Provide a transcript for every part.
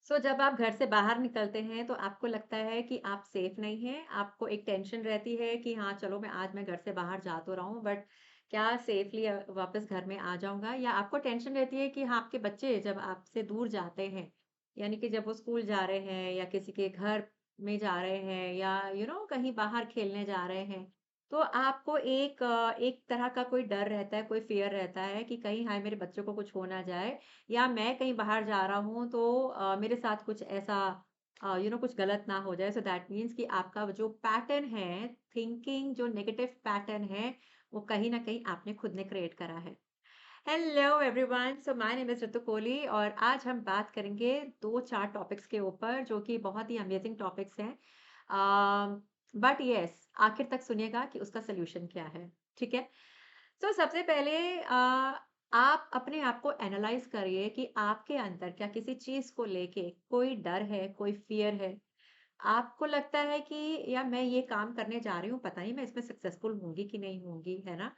जब आप घर से बाहर निकलते हैं तो आपको लगता है कि आप सेफ नहीं हैं, आपको एक टेंशन रहती है कि हाँ, चलो मैं घर से बाहर जा तो रहा हूँ बट क्या सेफली वापस घर में आ जाऊँगा? या आपको टेंशन रहती है कि हाँ, आपके बच्चे जब आपसे दूर जाते हैं, यानी कि जब वो स्कूल जा रहे हैं या किसी के घर में जा रहे हैं या कहीं बाहर खेलने जा रहे हैं, तो आपको एक तरह का कोई डर रहता है, कोई फ़ियर रहता है कि कहीं हाय मेरे बच्चों को कुछ हो ना जाए या मैं कहीं बाहर जा रहा हूँ तो मेरे साथ कुछ ऐसा कुछ गलत ना हो जाए। सो दैट मीन्स कि आपका जो पैटर्न है, थिंकिंग जो नेगेटिव पैटर्न है, वो कहीं न कहीं आपने खुद ने क्रिएट करा है। Hello everyone, so my name is Ritu Kohli और आज हम बात करेंगे 2-4 टॉपिक्स के ऊपर जो कि बहुत ही अमेजिंग टॉपिक्स हैं। बट येस आखिर तक सुनिएगा कि उसका सॉल्यूशन क्या है, ठीक है? तो सबसे पहले आप अपने आप को एनालाइज़ करिए कि आपके अंदर क्या किसी चीज़ को लेके कोई डर है, कोई फ़ियर है? आपको लगता है कि या मैं ये काम करने जा रही हूँ, पता नहीं मैं इसमें सक्सेसफुल होंगी कि नहीं होंगी, है ना?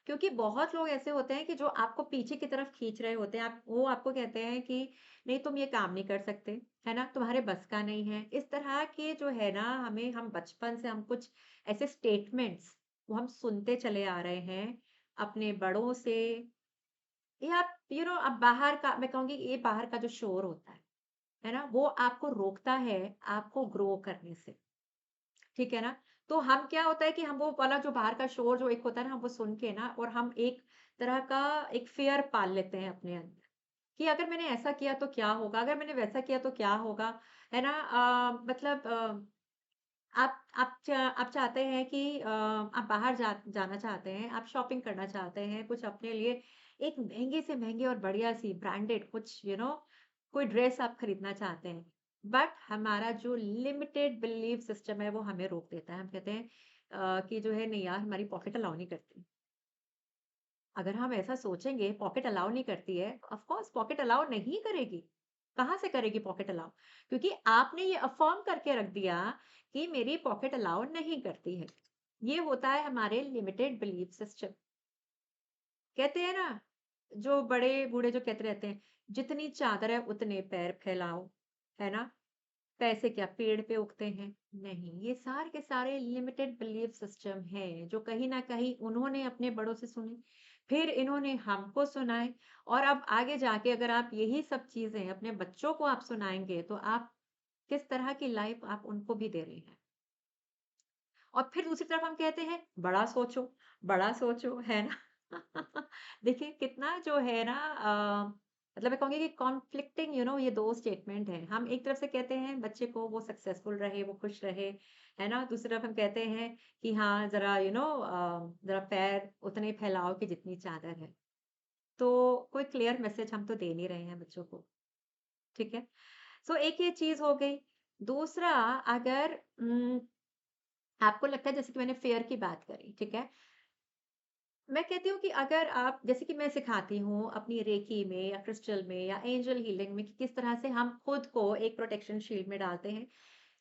क्योंकि बहुत लोग ऐसे होते हैं कि जो आपको पीछे की तरफ खींच रहे होते हैं, वो आपको कहते हैं कि नहीं तुम ये काम नहीं कर सकते, है ना? तुम्हारे बस का नहीं है। इस तरह के जो है ना हम बचपन से हम कुछ ऐसे स्टेटमेंट्स वो हम सुनते चले आ रहे हैं, अपने बड़ों से या अब बाहर का मैं कहूँगी ये बाहर का जो शोर होता है ना? वो आपको रोकता है आपको ग्रो करने से। ठीक है ना? तो हम क्या होता है कि हम वो वाला जो बाहर का शोर जो एक होता है ना, हम वो सुन के ना और हम एक तरह का एक फ़ियर पाल लेते हैं अपने अंदर, कि अगर मैंने ऐसा किया तो क्या होगा? अगर मैंने वैसा किया तो क्या होगा? है ना? मतलब आप चाहते हैं कि आप बाहर जाना चाहते हैं, आप शॉपिंग करना चाहते हैं, कुछ अपने लिए एक महँगे से महँगे और बढ़िया-सी ब्रांडेड कुछ कोई ड्रेस आप खरीदना चाहते हैं। बट हमारा जो लिमिटेड बिलीफ सिस्टम है, वो हमें रोक देता है। हम कहते हैं कि जो है नहीं यार हमारी पॉकेट अलाउ नहीं करती। अगर हम ऐसा सोचेंगे पॉकेट अलाउ नहीं करती है, ऑफ कोर्स पॉकेट अलाउ नहीं करेगी। कहाँ से करेगी पॉकेट अलाउ? क्योंकि आपने ये अफ़र्म करके रख दिया कि मेरी पॉकेट अलाउ नहीं करती है। ये होता है हमारे लिमिटेड बिलीफ सिस्टम। कहते हैं ना, जो बड़े-बूढ़े जो कहते रहते हैं, जितनी चादर है उतने पैर फैलाओ, है ना? पैसे क्या पेड़ पे उगते हैं? नहीं, ये सारे के सारे लिमिटेड बिलीफ सिस्टम हैं, जो कहीं न कहीं उन्होंने अपने बड़ों से सुने, फिर इन्होंने हमको सुनाए और अब आगे जाके अगर आप यही सब चीज़ें अपने बच्चों को आप सुनाएँगे, तो आप किस तरह की लाइफ़ आप उनको भी दे रहे हैं। और फिर दूसरी तरफ हम कहते हैं, बड़ा सोचो, है ना? देखिए कितना जो है ना मतलब मैं कहूँगी कि कॉन्फ्लिक्टिंग ये 2 स्टेटमेंट हैं। हम एक तरफ से कहते हैं बच्चे को वो सक्सेसफुल रहे, वो खुश रहे, है ना? दूसरी तरफ हम कहते हैं कि हाँ, ज़रा ज़रा पैर उतने फैलाओ कि जितनी चादर है। तो कोई क्लियर मैसेज हम तो दे नहीं रहे हैं बच्चों को, ठीक है? सो एक ये चीज़ हो गई। दूसरा अगर आपको लगता है जैसे कि मैंने फेयर की बात करी, ठीक है? मैं कहती हूँ कि अगर आप जैसे कि मैं सिखाती हूँ अपनी रेकी में या क्रिस्टल में या एंजल हीलिंग में कि किस तरह से हम खुद को एक प्रोटेक्शन शील्ड में डालते हैं।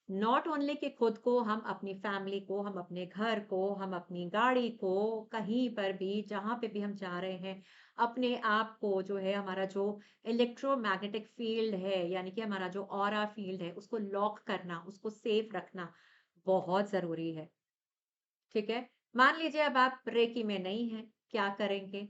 नॉट ओनली कि खुद को, हम अपनी फैमिली को, हम अपने घर को, हम अपनी गाड़ी को, कहीं पर भी, जहाँ पे भी हम जा रहे हैं, अपने आप को जो है हमारा जो इलेक्ट्रोमैग्नेटिक फ़ील्ड है, यानी कि हमारा जो ऑरा फ़ील्ड है, उसको लॉक करना, उसको सेफ रखना बहुत ज़रूरी है। ठीक है? मान लीजिए अब आप रेकी में नहीं हैं, क्या करेंगे?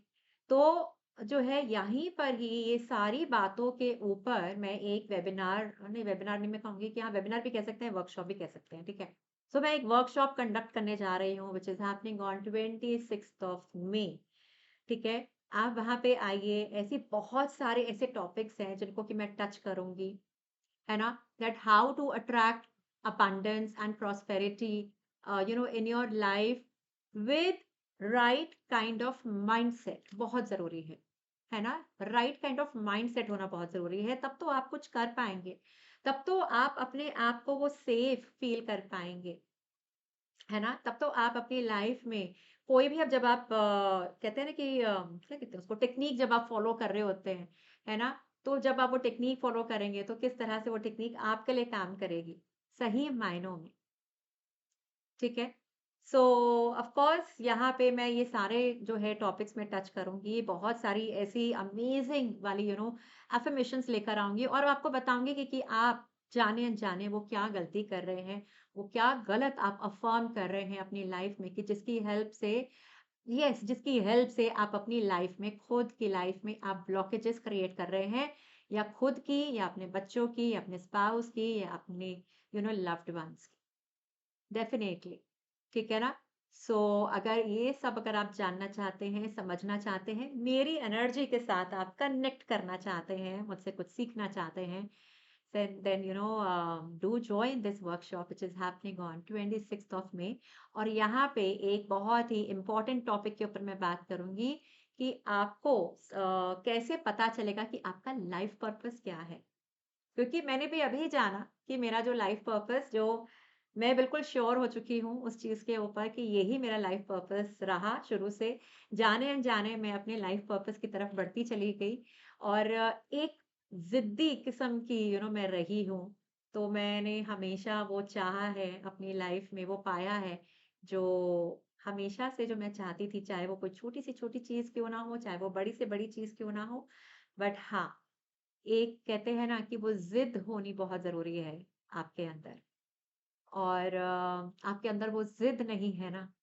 तो जो है यहीं पर ही ये सारी बातों के ऊपर मैं एक वेबिनार नहीं मैं कहूँगी कि हाँ, वेबिनार भी कह सकते हैं, वर्कशॉप भी कह सकते हैं, ठीक है? सो मैं एक वर्कशॉप कंडक्ट करने जा रही हूँ which is happening on 26th of May, ठीक है? आप वहाँ पे आइए, ऐसी बहुत सारे ऐसे टॉपिक्स हैं जिनको कि मैं टच करूँगी, है ना? That how to attract abundance and prosperity, in your life with right kind of mindset बहुत ज़रूरी है ना? राइट काइंड ऑफ माइंडसेट होना बहुत ज़रूरी है, तब तो आप कुछ कर पाएँगे। तब तो आप अपने आप को वो सेफ फ़ील कर पाएँगे, है ना? तब तो आप अपनी लाइफ़ में कोई भी अब जब आप कहते हैं ना कि क्या कहते हैं उसको टेक्नीक जब आप फ़ॉलो कर रहे होते हैं, है ना? तो जब आप वो टेक्नीक फ़ॉलो करेंगे, तो किस तरह से वो टेक्नीक आपके लिए काम करेगी, सही मायनों में, ठीक है? सो ऑफ कोर्स यहाँ पे मैं ये सारे जो है टॉपिक्स में टच करूँगी, बहुत सारी ऐसी अमेजिंग वाली अफ़र्मेशंस लेकर आऊँगी और आपको बताऊँगी कि आप जाने-अनजाने वो क्या गलती कर रहे हैं, वो क्या गलत आप अफ़र्म कर रहे हैं अपनी लाइफ़ में कि जिसकी हेल्प से जिसकी हेल्प से आप अपनी लाइफ़ में, खुद की लाइफ़ में आप ब्लॉकेजेस क्रिएट कर रहे हैं, या खुद की, या अपने बच्चों की, या अपने स्पाउस की, या अपने लव्ड वन्स की। डेफ़िनेटली, ठीक है ना? सो अगर आप जानना चाहते हैं, समझना चाहते हैं, मेरी एनर्जी के साथ आप कनेक्ट करना चाहते हैं, मुझसे कुछ सीखना चाहते हैं, then do join this workshop which is happening on 26th of May। और यहाँ पे एक बहुत ही इम्पोर्टेंट टॉपिक के ऊपर मैं बात करूँगी कि आपको कैसे पता चलेगा कि आपका लाइफ़ पर्पस क्या है? क्योंकि मैंने भी अभी जाना कि मेरा जो लाइफ पर्पस जो मैं बिल्कुल श्योर हो चुकी हूँ उस चीज़ के ऊपर कि यही मेरा लाइफ पर्पस रहा शुरू से। जाने-अनजाने मैं अपने लाइफ पर्पस की तरफ बढ़ती चली गई और एक ज़िद्दी किस्म की मैं रही हूँ। तो मैंने हमेशा वो चाहा है अपनी लाइफ में, वो पाया है, जो हमेशा से जो मैं चाहती थी, चाहे वो कोई छोटी से छोटी चीज़ क्यों ना हो, चाहे वो बड़ी से बड़ी चीज़ क्यों ना हो। बट हाँ, एक कहते हैं ना कि वो ज़िद होनी बहुत ज़रूरी है आपके अंदर, और आपके अंदर वो ज़िद नहीं है ना,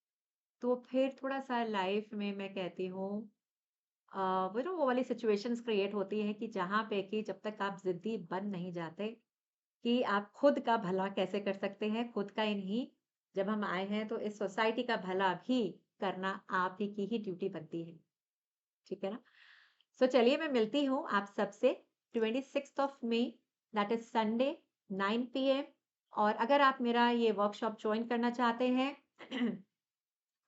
तो फिर थोड़ा-सा लाइफ़ में मैं कहती हूँ वो वाली सिचुएशंस क्रिएट होती हैं कि जहाँ पे कि जब तक आप ज़िद्दी बन नहीं जाते कि आप खुद का भला कैसे कर सकते हैं, खुद का ही नहीं, जब हम आए हैं तो इस सोसाइटी का भला भी करना आप ही की ही ड्यूटी बनती है, ठीक है ना? सो चलिए मैं मिलती हूँ आप सबसे 26th of May, that is Sunday 9 PM. और अगर आप मेरा ये वर्कशॉप जॉइन करना चाहते हैं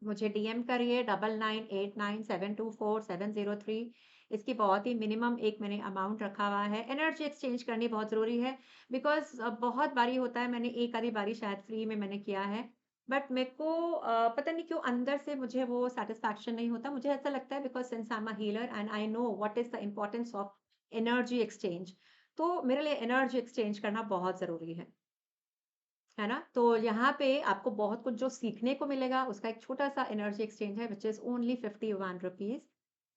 मुझे डीएम करिए 9989724703। इसकी बहुत ही मिनिमम एक मैंने अमाउंट रखा हुआ है। एनर्जी एक्सचेंज करनी बहुत ज़रूरी है, बिकॉज़ बहुत बारी होता है, मैंने एक आधी बारी शायद फ्री में मैंने किया है। बट मेरे को पता नहीं क्यों अंदर से मुझे वो सैटिस्फैक्शन नहीं होता। मुझे ऐसा लगता है because since I am a healer and I know what is the importance of energy exchange, तो मेरे लिए एनर्जी एक्सचेंज करना बहुत ज़रूरी है ना? तो यहाँ पे आपको बहुत कुछ जो सीखने को मिलेगा, उसका एक छोटा-सा एनर्जी एक्सचेंज है व्हिच इज़ ओनली ₹51।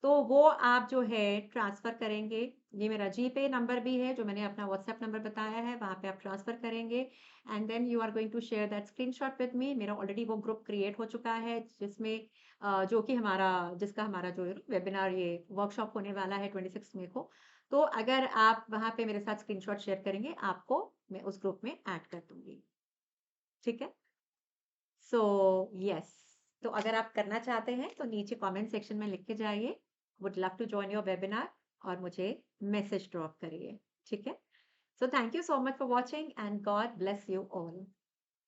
तो वो आप जो है ट्रांसफ़र करेंगे। ये मेरा जीपे नंबर भी है, जो मैंने अपना व्हाट्सएप नंबर बताया है, वहाँ पे आप ट्रांसफ़र करेंगे and then you are going to share that screenshot with me. मेरा ऑलरेडी वो ग्रुप क्रिएट हो चुका है, जिसमें जो कि हमारा जो वेबिनार ये वर्कशॉप होने वाला है 26 मई को। तो अगर आप वहाँ पे मेरे साथ स्क्रीनशॉट शेयर करेंगे, आपको मैं उस ग्रुप में ऐड कर दूँगी। ठीक है? सो यस, तो अगर आप करना चाहते हैं तो नीचे कमेंट सेक्शन में लिख के जाइए, would love to join your webinar, और मुझे मैसेज ड्रॉप करिए। ठीक है? So thank you so much for watching and God bless you all.